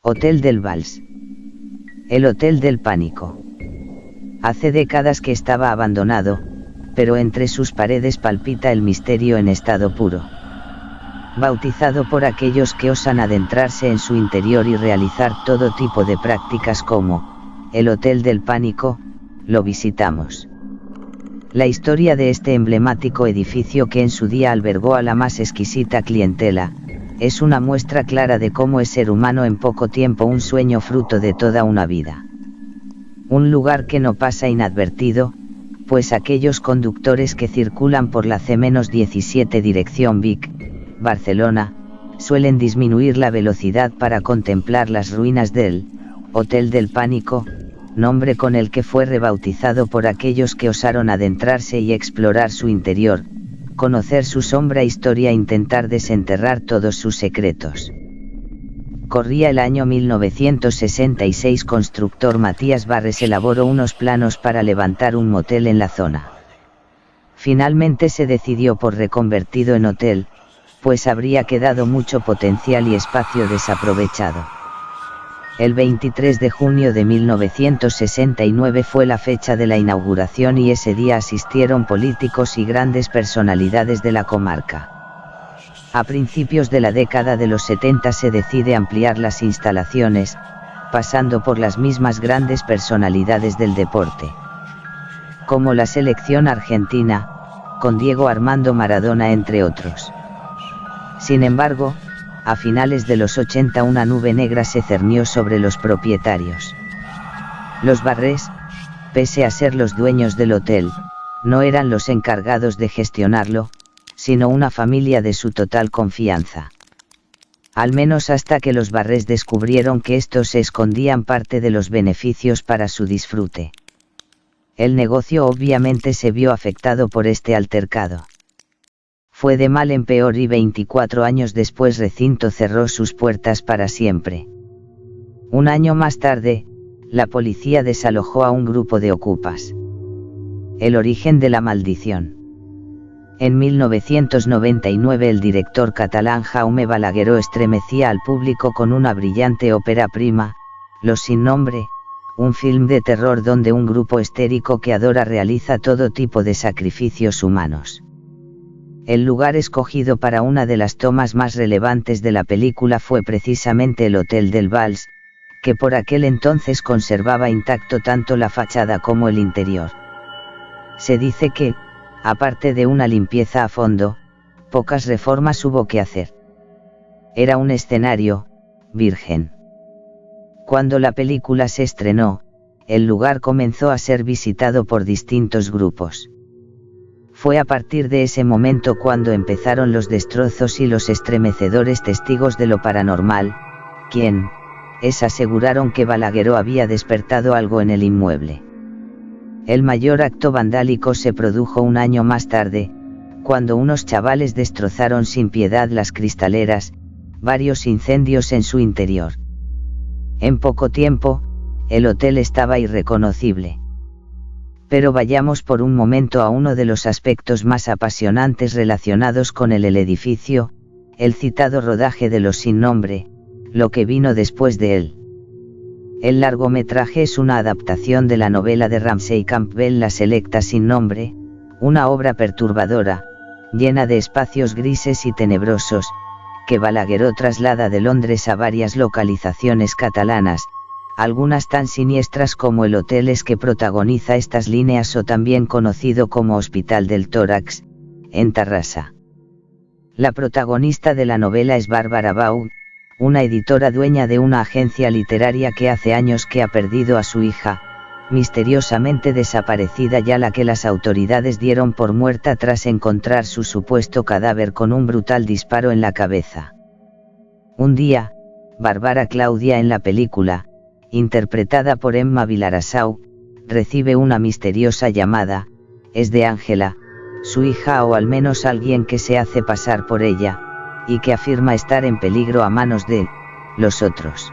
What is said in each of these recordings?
Hotel del Vals. El Hotel del Pánico. Hace décadas que estaba abandonado, pero entre sus paredes palpita el misterio en estado puro. Bautizado por aquellos que osan adentrarse en su interior y realizar todo tipo de prácticas como el Hotel del Pánico, lo visitamos. La historia de este emblemático edificio que en su día albergó a la más exquisita clientela, es una muestra clara de cómo es ser humano en poco tiempo un sueño fruto de toda una vida. Un lugar que no pasa inadvertido, pues aquellos conductores que circulan por la C-17 dirección Vic, Barcelona, suelen disminuir la velocidad para contemplar las ruinas del Hotel del Pánico, nombre con el que fue rebautizado por aquellos que osaron adentrarse y explorar su interior, conocer su sombra historia e intentar desenterrar todos sus secretos. Corría el año 1966. Constructor Matías Barres elaboró unos planos para levantar un motel en la zona. Finalmente se decidió por reconvertido en hotel, pues habría quedado mucho potencial y espacio desaprovechado. El 23 de junio de 1969 fue la fecha de la inauguración y ese día asistieron políticos y grandes personalidades de la comarca. A principios de la década de los 70 se decide ampliar las instalaciones, pasando por las mismas grandes personalidades del deporte, como la selección argentina, con Diego Armando Maradona entre otros. Sin embargo, a finales de los 80 una nube negra se cernió sobre los propietarios. Los Barres, pese a ser los dueños del hotel, no eran los encargados de gestionarlo, sino una familia de su total confianza. Al menos hasta que los Barres descubrieron que estos se escondían parte de los beneficios para su disfrute. El negocio obviamente se vio afectado por este altercado. Fue de mal en peor y 24 años después recinto cerró sus puertas para siempre. Un año más tarde, la policía desalojó a un grupo de ocupas. El origen de la maldición. En 1999 el director catalán Jaume Balagueró estremecía al público con una brillante ópera prima, Los sin nombre, un film de terror donde un grupo histérico que adora realiza todo tipo de sacrificios humanos. El lugar escogido para una de las tomas más relevantes de la película fue precisamente el Hotel del Vals, que por aquel entonces conservaba intacto tanto la fachada como el interior. Se dice que, aparte de una limpieza a fondo, pocas reformas hubo que hacer. Era un escenario virgen. Cuando la película se estrenó, el lugar comenzó a ser visitado por distintos grupos. Fue a partir de ese momento cuando empezaron los destrozos y los estremecedores testigos de lo paranormal, quienes aseguraron que Balagueró había despertado algo en el inmueble. El mayor acto vandálico se produjo un año más tarde, cuando unos chavales destrozaron sin piedad las cristaleras, varios incendios en su interior. En poco tiempo, el hotel estaba irreconocible. Pero vayamos por un momento a uno de los aspectos más apasionantes relacionados con el edificio, el citado rodaje de Los sin nombre, lo que vino después de él. El largometraje es una adaptación de la novela de Ramsey Campbell La selecta sin nombre, una obra perturbadora, llena de espacios grises y tenebrosos, que Balagueró traslada de Londres a varias localizaciones catalanas, algunas tan siniestras como el hotel que protagoniza estas líneas o también conocido como Hospital del Tórax, en Tarrasa. La protagonista de la novela es Bárbara Bau, una editora dueña de una agencia literaria que hace años que ha perdido a su hija, misteriosamente desaparecida ya la que las autoridades dieron por muerta tras encontrar su supuesto cadáver con un brutal disparo en la cabeza. Un día, Bárbara Claudia en la película, interpretada por Emma Vilarasau, recibe una misteriosa llamada, es de Ángela, su hija o al menos alguien que se hace pasar por ella, y que afirma estar en peligro a manos de los otros.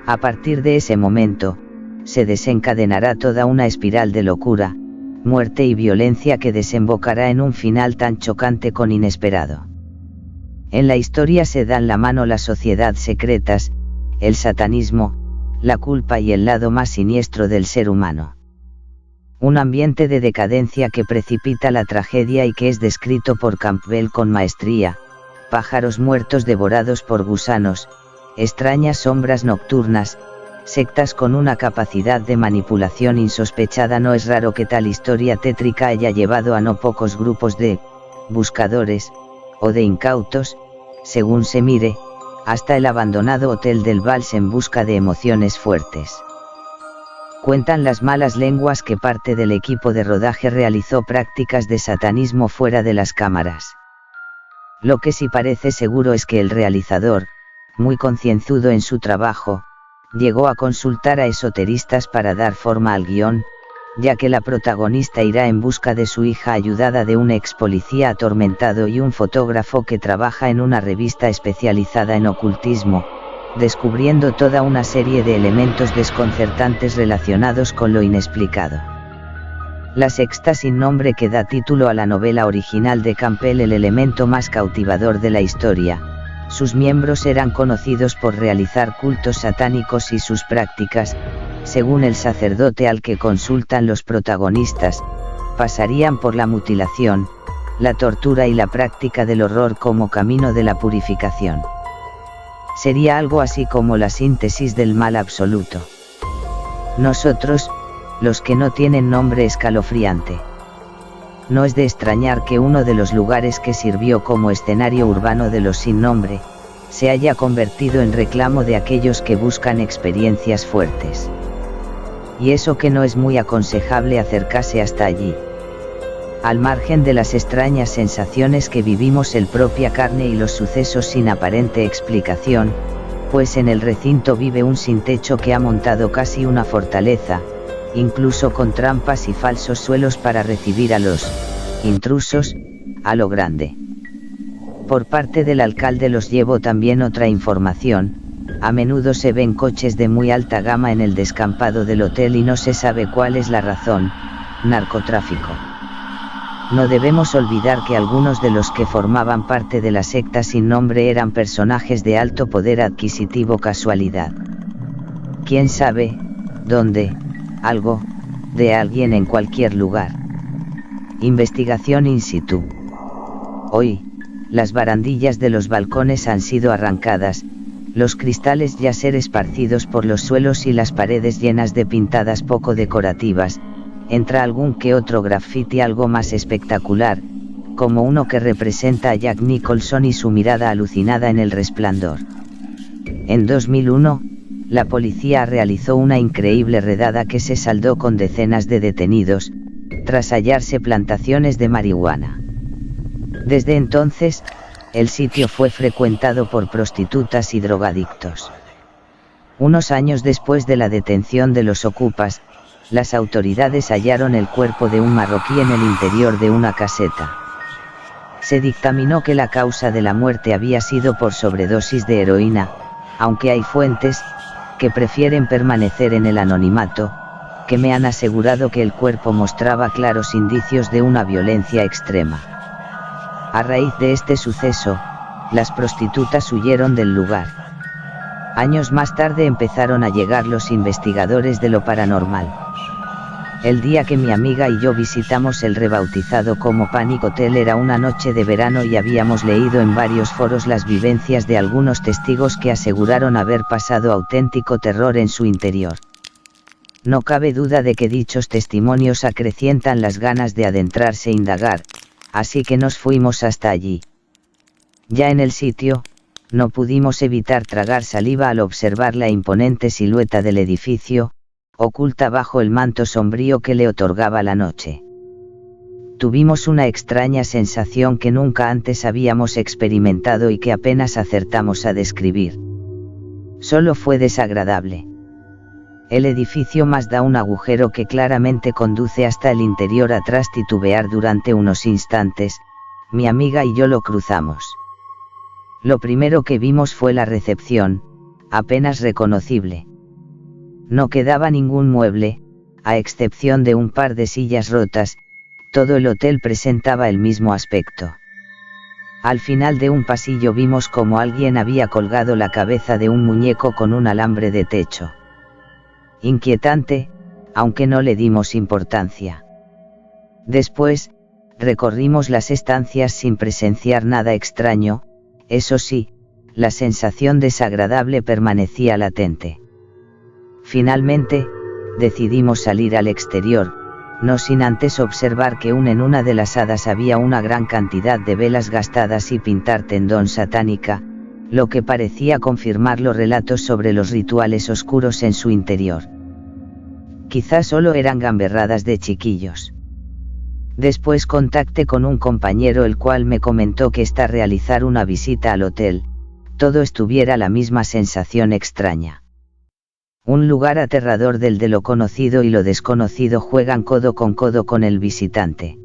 A partir de ese momento, se desencadenará toda una espiral de locura, muerte y violencia que desembocará en un final tan chocante como inesperado. En la historia se dan la mano las sociedades secretas, el satanismo, la culpa y el lado más siniestro del ser humano. Un ambiente de decadencia que precipita la tragedia y que es descrito por Campbell con maestría: pájaros muertos devorados por gusanos, extrañas sombras nocturnas, sectas con una capacidad de manipulación insospechada. No es raro que tal historia tétrica haya llevado a no pocos grupos de buscadores, o de incautos, según se mire, hasta el abandonado Hotel del Vals en busca de emociones fuertes. Cuentan las malas lenguas que parte del equipo de rodaje realizó prácticas de satanismo fuera de las cámaras. Lo que sí parece seguro es que el realizador, muy concienzudo en su trabajo, llegó a consultar a esoteristas para dar forma al guión, ya que la protagonista irá en busca de su hija ayudada de un ex policía atormentado y un fotógrafo que trabaja en una revista especializada en ocultismo, descubriendo toda una serie de elementos desconcertantes relacionados con lo inexplicado. La secta sin nombre que da título a la novela original de Campbell, el elemento más cautivador de la historia. Sus miembros eran conocidos por realizar cultos satánicos y sus prácticas, según el sacerdote al que consultan los protagonistas, pasarían por la mutilación, la tortura y la práctica del horror como camino de la purificación. Sería algo así como la síntesis del mal absoluto. Nosotros, los que no tienen nombre escalofriante. No es de extrañar que uno de los lugares que sirvió como escenario urbano de los sin nombre, se haya convertido en reclamo de aquellos que buscan experiencias fuertes. Y eso que no es muy aconsejable acercarse hasta allí. Al margen de las extrañas sensaciones que vivimos en propia carne y los sucesos sin aparente explicación, pues en el recinto vive un sin techo que ha montado casi una fortaleza, incluso con trampas y falsos suelos para recibir a los intrusos, a lo grande. Por parte del alcalde los llevo también otra información: a menudo se ven coches de muy alta gama en el descampado del hotel y no se sabe cuál es la razón: narcotráfico. No debemos olvidar que algunos de los que formaban parte de la secta sin nombre eran personajes de alto poder adquisitivo. ¿Casualidad? ¿Quién sabe dónde? Algo de alguien en cualquier lugar. Investigación in situ. Hoy, las barandillas de los balcones han sido arrancadas, los cristales yacer esparcidos por los suelos y las paredes llenas de pintadas poco decorativas. Entra algún que otro graffiti algo más espectacular, como uno que representa a Jack Nicholson y su mirada alucinada en El Resplandor. En 2001, la policía realizó una increíble redada que se saldó con decenas de detenidos, tras hallarse plantaciones de marihuana. Desde entonces, el sitio fue frecuentado por prostitutas y drogadictos. Unos años después de la detención de los ocupas, las autoridades hallaron el cuerpo de un marroquí en el interior de una caseta. Se dictaminó que la causa de la muerte había sido por sobredosis de heroína, aunque hay fuentes que prefieren permanecer en el anonimato, que me han asegurado que el cuerpo mostraba claros indicios de una violencia extrema. A raíz de este suceso, las prostitutas huyeron del lugar. Años más tarde empezaron a llegar los investigadores de lo paranormal. El día que mi amiga y yo visitamos el rebautizado como Panic Hotel era una noche de verano y habíamos leído en varios foros las vivencias de algunos testigos que aseguraron haber pasado auténtico terror en su interior. No cabe duda de que dichos testimonios acrecientan las ganas de adentrarse e indagar, así que nos fuimos hasta allí. Ya en el sitio, no pudimos evitar tragar saliva al observar la imponente silueta del edificio, oculta bajo el manto sombrío que le otorgaba la noche. Tuvimos una extraña sensación que nunca antes habíamos experimentado y que apenas acertamos a describir. Solo fue desagradable. El edificio más da un agujero que claramente conduce hasta el interior. Tras titubear durante unos instantes, mi amiga y yo lo cruzamos. Lo primero que vimos fue la recepción, apenas reconocible. No quedaba ningún mueble, a excepción de un par de sillas rotas. Todo el hotel presentaba el mismo aspecto. Al final de un pasillo vimos como alguien había colgado la cabeza de un muñeco con un alambre de techo. Inquietante, aunque no le dimos importancia. Después, recorrimos las estancias sin presenciar nada extraño, eso sí, la sensación desagradable permanecía latente. Finalmente, decidimos salir al exterior, no sin antes observar que en una de las hadas había una gran cantidad de velas gastadas y pintar tendón satánica, lo que parecía confirmar los relatos sobre los rituales oscuros en su interior. Quizás solo eran gamberradas de chiquillos. Después contacté con un compañero el cual me comentó que hasta realizar una visita al hotel, todo estuviera la misma sensación extraña. Un lugar aterrador del de lo conocido y lo desconocido juegan codo con el visitante.